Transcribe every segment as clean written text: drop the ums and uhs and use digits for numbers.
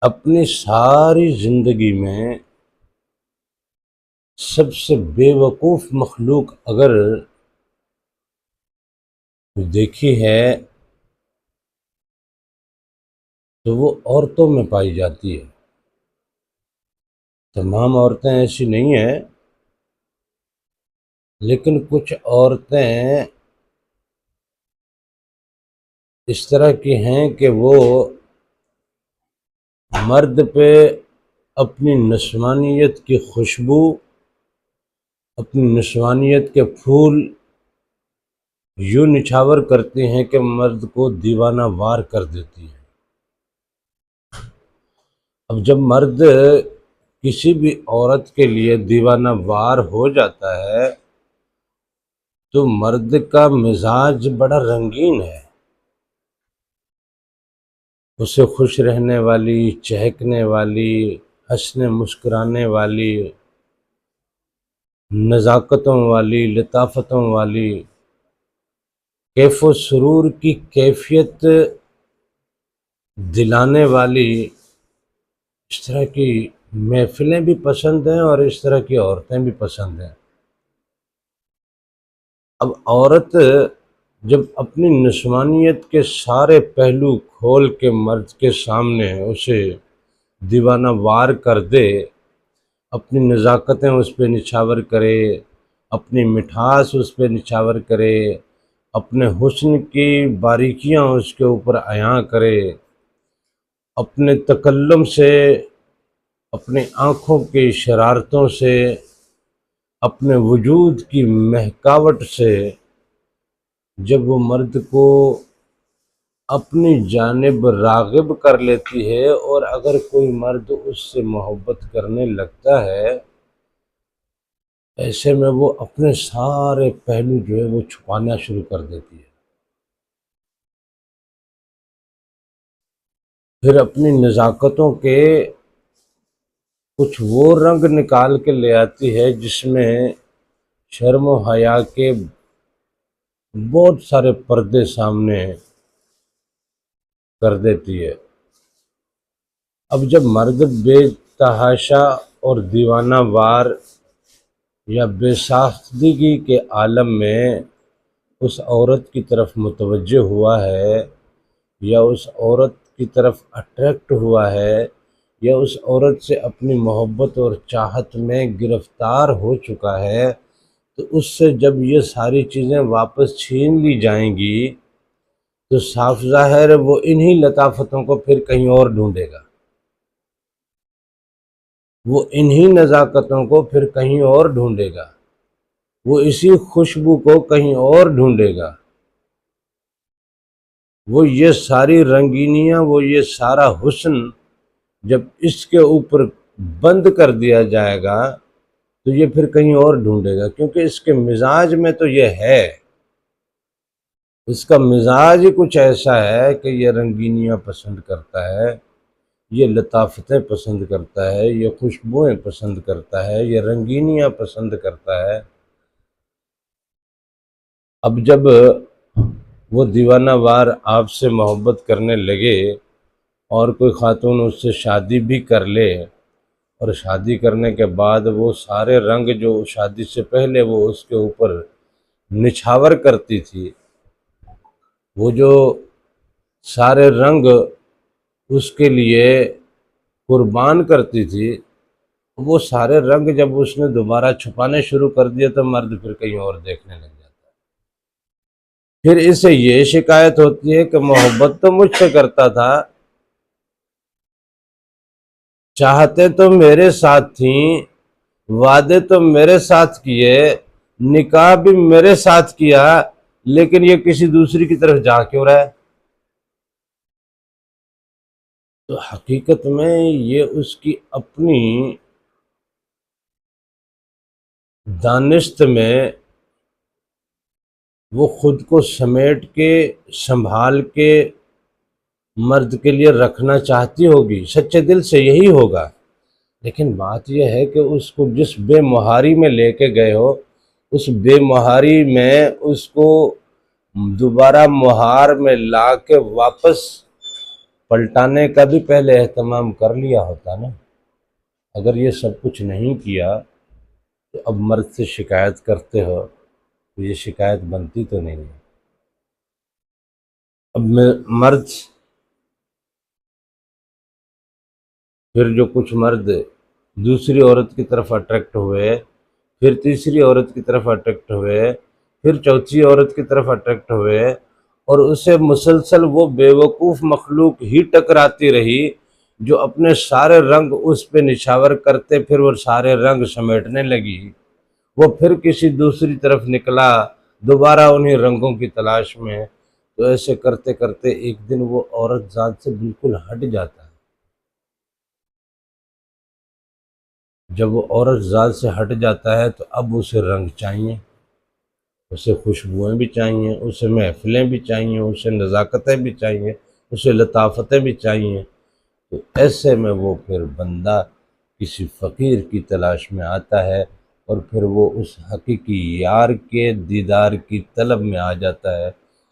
اپنی ساری زندگی میں سب سے بے وقوف مخلوق اگر دیکھی ہے تو وہ عورتوں میں پائی جاتی ہے۔ تمام عورتیں ایسی نہیں ہیں، لیکن کچھ عورتیں اس طرح کی ہیں کہ وہ مرد پہ اپنی نسوانیت کی خوشبو، اپنی نسوانیت کے پھول یوں نچھاور کرتی ہیں کہ مرد کو دیوانہ وار کر دیتی ہیں۔ اب جب مرد کسی بھی عورت کے لیے دیوانہ وار ہو جاتا ہے تو مرد کا مزاج بڑا رنگین ہے۔ اسے خوش رہنے والی، چہکنے والی، ہنسنے مسکرانے والی، نزاکتوں والی، لطافتوں والی، کیف و سرور کی کیفیت دلانے والی، اس طرح کی محفلیں بھی پسند ہیں اور اس طرح کی عورتیں بھی پسند ہیں۔ اب عورت جب اپنی نسوانیت کے سارے پہلو کھول کے مرد کے سامنے اسے دیوانہ وار کر دے، اپنی نزاکتیں اس پہ نچھاور کرے، اپنی مٹھاس اس پہ نچھاور کرے، اپنے حسن کی باریکیاں اس کے اوپر عیاں کرے، اپنے تکلم سے، اپنی آنکھوں کی شرارتوں سے، اپنے وجود کی مہکاوٹ سے جب وہ مرد کو اپنی جانب راغب کر لیتی ہے، اور اگر کوئی مرد اس سے محبت کرنے لگتا ہے، ایسے میں وہ اپنے سارے پہلو جو ہے وہ چھپانا شروع کر دیتی ہے، پھر اپنی نزاکتوں کے کچھ وہ رنگ نکال کے لے آتی ہے جس میں شرم و حیا کے بہت سارے پردے سامنے کر دیتی ہے۔ اب جب مرد بے تحاشا اور دیوانہ وار یا بے ساختگی کے عالم میں اس عورت کی طرف متوجہ ہوا ہے، یا اس عورت کی طرف اٹریکٹ ہوا ہے، یا اس عورت سے اپنی محبت اور چاہت میں گرفتار ہو چکا ہے، تو اس سے جب یہ ساری چیزیں واپس چھین لی جائیں گی تو صاف ظاہر ہے وہ انہی لطافتوں کو پھر کہیں اور ڈھونڈے گا، وہ انہی نزاکتوں کو پھر کہیں اور ڈھونڈے گا، وہ اسی خوشبو کو کہیں اور ڈھونڈے گا، وہ یہ ساری رنگینیاں، وہ یہ سارا حسن جب اس کے اوپر بند کر دیا جائے گا تو یہ پھر کہیں اور ڈھونڈے گا، کیونکہ اس کے مزاج میں تو یہ ہے، اس کا مزاج ہی کچھ ایسا ہے کہ یہ رنگینیاں پسند کرتا ہے، یہ لطافتیں پسند کرتا ہے، یہ خوشبوئیں پسند کرتا ہے، یہ رنگینیاں پسند کرتا ہے۔ اب جب وہ دیوانہ وار آپ سے محبت کرنے لگے اور کوئی خاتون اس سے شادی بھی کر لے، اور شادی کرنے کے بعد وہ سارے رنگ جو شادی سے پہلے وہ اس کے اوپر نچھاور کرتی تھی، وہ جو سارے رنگ اس کے لیے قربان کرتی تھی، وہ سارے رنگ جب اس نے دوبارہ چھپانے شروع کر دیے تو مرد پھر کہیں اور دیکھنے لگ جاتا ہے۔ پھر اسے یہ شکایت ہوتی ہے کہ محبت تو مجھ سے کرتا تھا، چاہتے تو میرے ساتھ تھیں، وعدے تو میرے ساتھ کیے، نکاح بھی میرے ساتھ کیا، لیکن یہ کسی دوسری کی طرف جا کیوں رہا ہے؟ تو حقیقت میں یہ اس کی اپنی دانست میں وہ خود کو سمیٹ کے سنبھال کے مرد کے لیے رکھنا چاہتی ہوگی، سچے دل سے یہی ہوگا، لیکن بات یہ ہے کہ اس کو جس بے مہاری میں لے کے گئے ہو، اس بے مہاری میں اس کو دوبارہ مہار میں لا کے واپس پلٹانے کا بھی پہلے اہتمام کر لیا ہوتا نا۔ اگر یہ سب کچھ نہیں کیا تو اب مرد سے شکایت کرتے ہو تو یہ شکایت بنتی تو نہیں ہے۔ اب مرد پھر جو کچھ مرد دوسری عورت کی طرف اٹریکٹ ہوئے، پھر تیسری عورت کی طرف اٹریکٹ ہوئے، پھر چوتھی عورت کی طرف اٹریکٹ ہوئے، اور اسے مسلسل وہ بیوقوف مخلوق ہی ٹکراتی رہی جو اپنے سارے رنگ اس پہ نچھاور کرتے، پھر وہ سارے رنگ سمیٹنے لگی۔ وہ پھر کسی دوسری طرف نکلا دوبارہ انہی رنگوں کی تلاش میں، تو ایسے کرتے کرتے ایک دن وہ عورت ذات سے بالکل ہٹ جاتا ہے۔ جب وہ عورت ذات سے ہٹ جاتا ہے تو اب اسے رنگ چاہیے، اسے خوشبوئیں بھی چاہیے، اسے محفلیں بھی چاہیے، اسے نزاکتیں بھی چاہیے، اسے لطافتیں بھی چاہیے۔ تو ایسے میں وہ پھر بندہ کسی فقیر کی تلاش میں آتا ہے، اور پھر وہ اس حقیقی یار کے دیدار کی طلب میں آ جاتا ہے،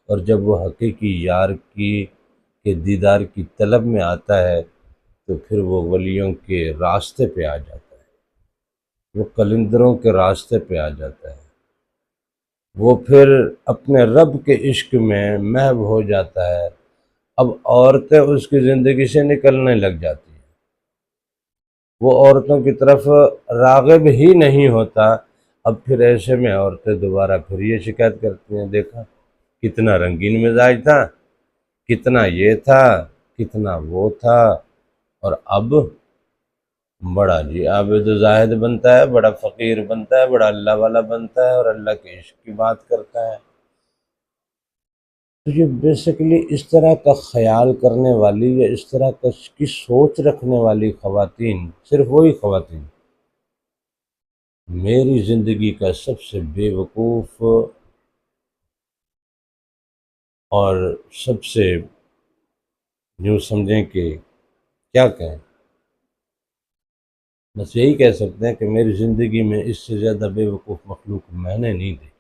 اور جب وہ حقیقی یار کے دیدار کی طلب میں آتا ہے تو پھر وہ ولیوں کے راستے پہ آ جاتا ہے، وہ قلندروں کے راستے پہ آ جاتا ہے، وہ پھر اپنے رب کے عشق میں محو ہو جاتا ہے۔ اب عورتیں اس کی زندگی سے نکلنے لگ جاتی ہیں، وہ عورتوں کی طرف راغب ہی نہیں ہوتا۔ اب پھر ایسے میں عورتیں دوبارہ پھر یہ شکایت کرتی ہیں، دیکھا کتنا رنگین مزاج تھا، کتنا یہ تھا، کتنا وہ تھا، اور اب بڑا جی عابد و زاہد بنتا ہے، بڑا فقیر بنتا ہے، بڑا اللہ والا بنتا ہے، اور اللہ کے عشق کی بات کرتا ہے۔ تو یہ بیسیکلی اس طرح کا خیال کرنے والی یا اس طرح کی سوچ رکھنے والی خواتین، صرف وہی خواتین، میری زندگی کا سب سے بے وقوف اور سب سے یوں سمجھیں کہ کیا کہیں، بس یہی کہہ سکتے ہیں کہ میری زندگی میں اس سے زیادہ بے وقوف مخلوق میں نے نہیں دیکھی۔